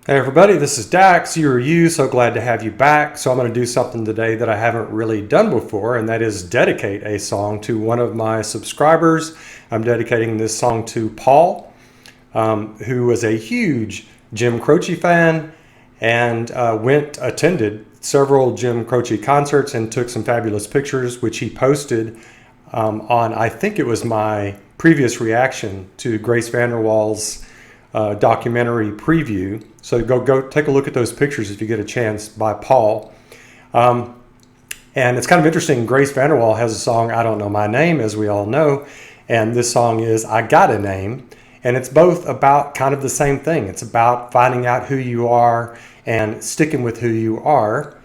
Hey everybody, this is Dax. You or you, so glad to have you back. So I'm going to do something today that I haven't really done before, and that is dedicate a song to one of my subscribers. I'm dedicating this song to Paul, who was a huge Jim Croce fan and attended several Jim Croce concerts and took some fabulous pictures, which he posted on, I think it was my previous reaction to Grace VanderWaal's documentary preview. So go take a look at those pictures if you get a chance by Paul. And it's kind of interesting. Grace VanderWaal has a song, I Don't Know My Name, as we all know. And this song is I Got a Name. And it's both about kind of the same thing. It's about finding out who you are and sticking with who you are.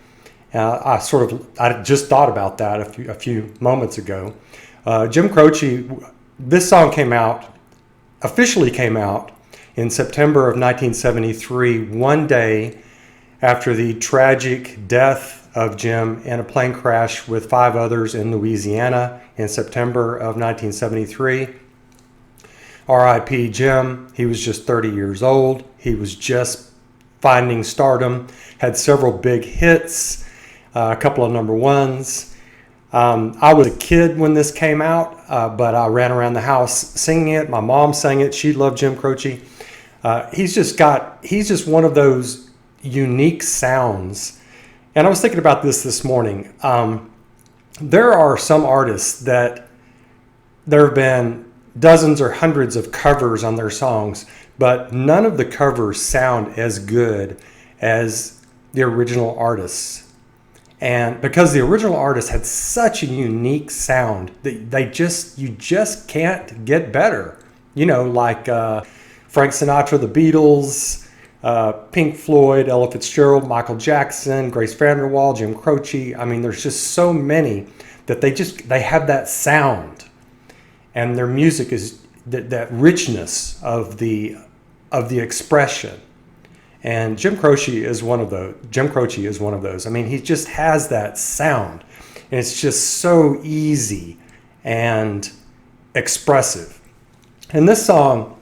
I just thought about that a few moments ago. Jim Croce, this song officially came out in September of 1973, one day after the tragic death of Jim in a plane crash with 5 others in Louisiana in September of 1973. R.I.P. Jim. He was just 30 years old. He was just finding stardom, had several big hits, a couple of number ones. I was a kid when this came out, but I ran around the house singing it. My mom sang it. She loved Jim Croce. He's just one of those unique sounds. And I was thinking about this morning. There are some artists that there have been dozens or hundreds of covers on their songs, but none of the covers sound as good as the original artists. And because the original artist had such a unique sound that you just can't get better. You know, like Frank Sinatra, the Beatles, Pink Floyd, Ella Fitzgerald, Michael Jackson, Grace VanderWaal, Jim Croce. I mean, there's just so many that they have that sound, and their music is that richness of the expression. And Jim Croce is one of those. I mean, he just has that sound, and it's just so easy and expressive. And this song,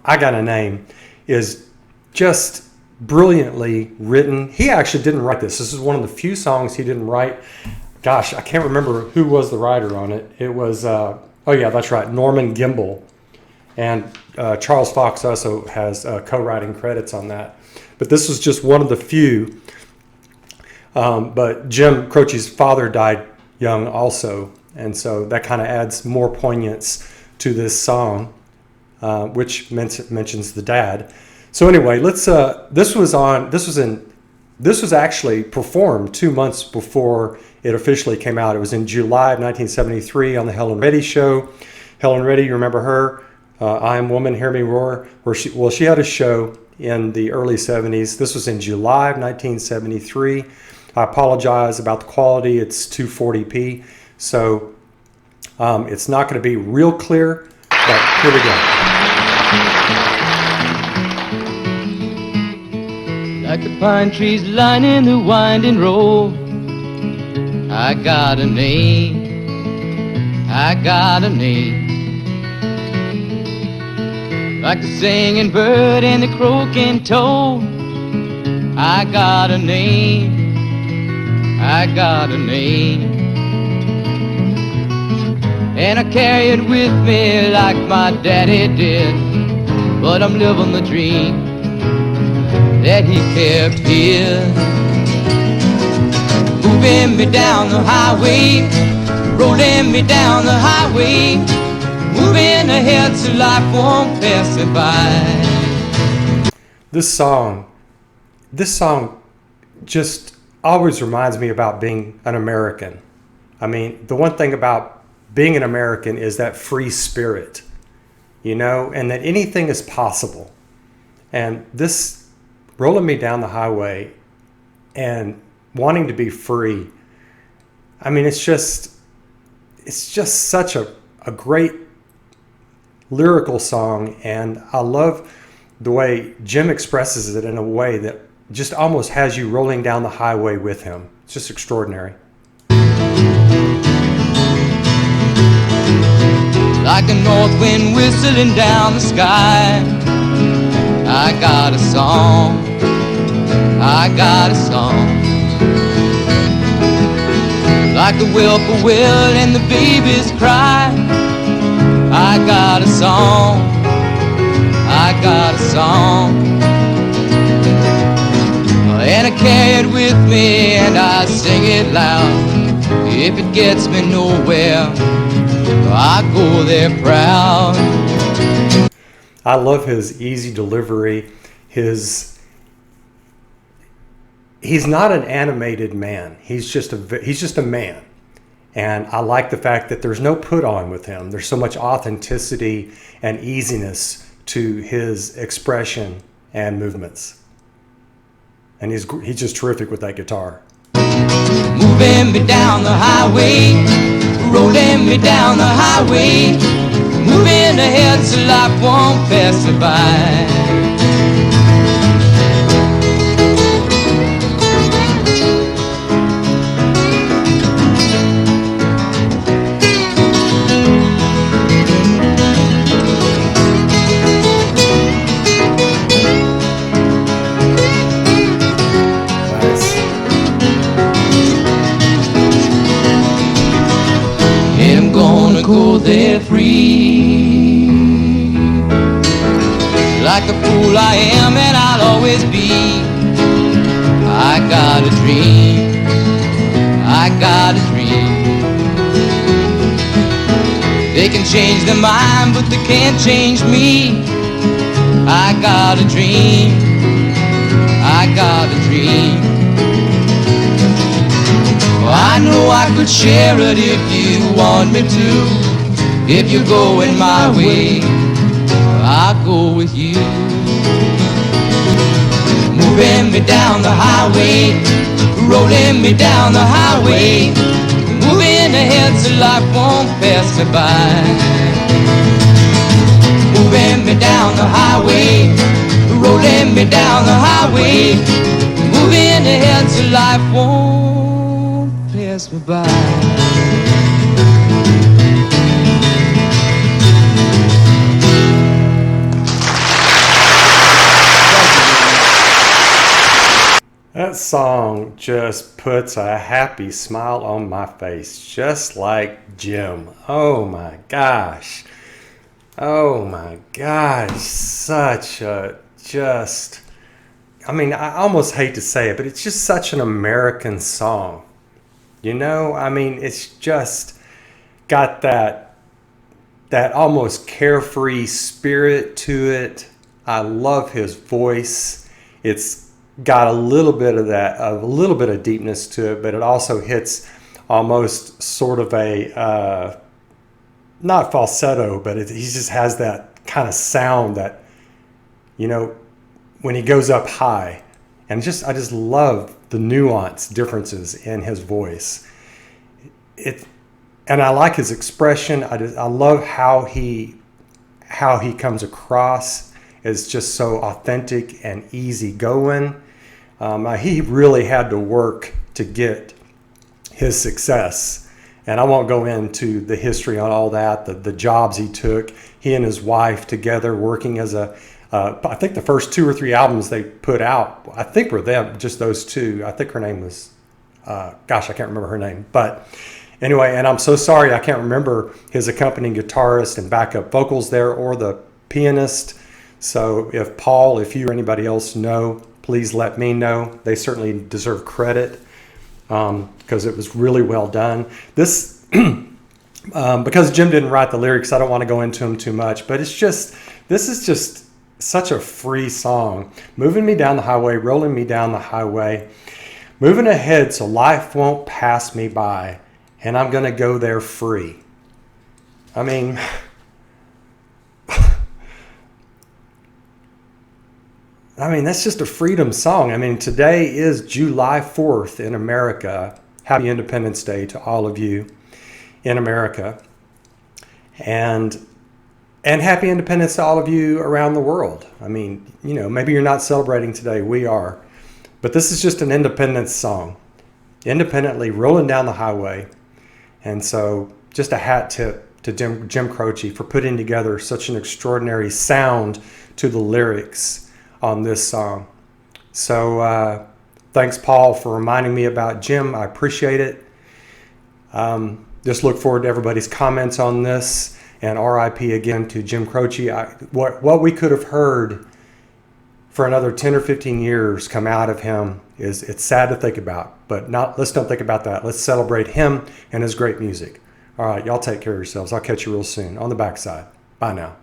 I Got a Name, is just brilliantly written. He actually didn't write this. This is one of the few songs he didn't write. Gosh, I can't remember who was the writer on it. It was, that's right, Norman Gimbel. And Charles Fox also has co-writing credits on that. But this was just one of the few. But Jim Croce's father died young also. And so that kind of adds more poignance to this song, which mentions the dad. So anyway, this was actually performed 2 months before it officially came out. It was in July of 1973 on the Helen Reddy Show. Helen Reddy, you remember her? I Am Woman, Hear Me Roar. She had a show in the early 70s. This was in July of 1973. I apologize about the quality. It's 240p. So it's not going to be real clear, but here we go. Like the pine trees lining the winding road, I got a name, I got a name. Like the singing bird and the croaking toad, I got a name, I got a name. And I carry it with me like my daddy did, but I'm living the dream that he kept here. Moving me down the highway, rolling me down the highway, moving ahead so life won't pass me by. This song just always reminds me about being an American. I mean, the one thing about being an American is that free spirit, and that anything is possible. And this rolling me down the highway and wanting to be free, I mean, it's just such a great lyrical song, and I love the way Jim expresses it in a way that just almost has you rolling down the highway with him. It's just extraordinary. Like a north wind whistling down the sky, I got a song, I got a song. Like the whippoorwill and the babies cry, I got a song, I got a song. And I carry it with me and I sing it loud. If it gets me nowhere, I go there proud. I love his easy delivery. He's not an animated man. He's just a man. And I like the fact that there's no put on with him. There's so much authenticity and easiness to his expression and movements. And he's just terrific with that guitar. Moving me down the highway, rolling me down the highway, moving ahead so life won't pass me by. Go there free. Like the fool I am and I'll always be. I got a dream, I got a dream. They can change their mind but they can't change me. I got a dream, I got a dream. I know I could share it if you want me to. If you're going my way, I'll go with you. Moving me down the highway, rolling me down the highway, moving ahead so life won't pass me by. Moving me down the highway, rolling me down the highway, moving ahead so life won't pass me by. That song just puts a happy smile on my face, just like Jim. Oh my gosh. Oh my gosh. Such a just, I mean, I almost hate to say it, but it's just such an American song. You know, I mean, it's just got that almost carefree spirit to it. I love his voice. It's got a little bit of deepness to it, but it also hits almost sort of a not falsetto, but he just has that kind of sound that, you know, when he goes up high. And I just love the nuance differences in his voice. And I like his expression. I love how he comes across as just so authentic and easygoing. He really had to work to get his success. And I won't go into the history on all that, the jobs he took. He and his wife together working as I think the first 2 or 3 albums they put out, I think were them, just those two. I think her name was, I can't remember her name. But anyway, and I'm so sorry I can't remember his accompanying guitarist and backup vocals there or the pianist. So if Paul, if you or anybody else know, please let me know. They certainly deserve credit because it was really well done. This, because Jim didn't write the lyrics, I don't want to go into them too much, but this is just such a free song. Moving me down the highway, rolling me down the highway, moving ahead so life won't pass me by, and I'm going to go there free. I mean, that's just a freedom song. I mean, today is July 4th in America. Happy Independence Day to all of you in America. And happy independence to all of you around the world. I mean, you know, maybe you're not celebrating today. We are. But this is just an independence song. Independently rolling down the highway. And so just a hat tip to Jim Croce for putting together such an extraordinary sound to the lyrics. on this song. So thanks, Paul, for reminding me about Jim. I appreciate it. Just look forward to everybody's comments on this. And RIP again to Jim Croce. What we could have heard for another 10 or 15 years come out of him it's sad to think about. But let's don't think about that. Let's celebrate him and his great music. All right, y'all take care of yourselves. I'll catch you real soon on the backside. Bye now.